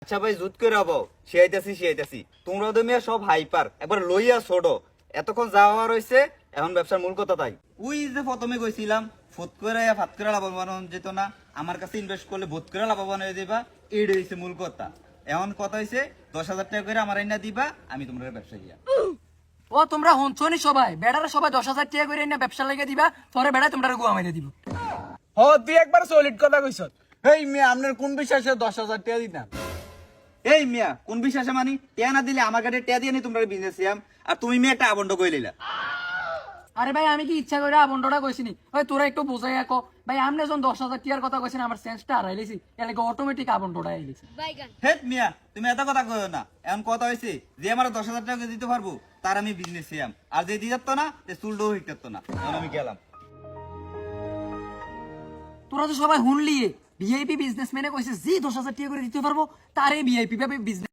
আচ্ছা ভাই জুত করে আবাও শিয়াইতাছি তোমরা তো মিয়া সব হাইপার একবার লইয়া ছোট এতক্ষণ যাওয়া রয়েছে এখন ব্যবসার মূল কথা তাই ওই যে প্রথমে কইছিলাম ফুট করে ফাত করে লাভবান যেত না আমার কাছে ইনভেস্ট করলে ভূত করে লাভবান হয়ে যাবা এইটা হইছে মূল কথা এখন কথা হইছে 10,000 টাকা করে আমার আইনা দিবা আমি তোমরা ব্যবসা গিয়া ও তোমরা হনছনি সবাই বেড়ারা সবাই 10,000 টাকা করে না ব্যবসা লাগিয়ে দিবা পরে বেড়া তোমরা গুয়া মাইরে দিব হ তুই একবার সলিড কথা কইছ। এই মিয়া আপনার কোন বিশ্বাসে 10,000 টাকা দিতাম এই মিয়া কোন বিশ্বাসে মানি টেয়া না দিলে আমার কাছে টেয়া দিয়ে নি তোমরা বিজনেস সিয়াম আর তুমি মিয়া একটা আবন্ড কই লইলা আরে ভাই আমি কি ইচ্ছা করে আবন্ডটা কইছিনি ওই তোরা একটু বোঝাই কো ভাই আমনে যখন 10,000 টাকার কথা কইছেন আমার সেন্সটা হারাইলেছি এর লাগে অটোমেটিক আবন্ডটা আইলেছি হেট মিয়া তুমি এত কথা কইও না এখন কথা হইছে যে আমার 10,000 টাকা দিতে পারবো তার আমি বিজনেস সিয়াম আর যে দিয়ে যাচ্ছ না সে চুলডো হইতে না এখন আমি গেলাম তোরা তো সবাই হুনলি ভিআইপি বিজনেসম্যানে কইছে যে 10,000 টাকা করে দিতে পারবো তারে ভিআইপি ভাবে বিজনেস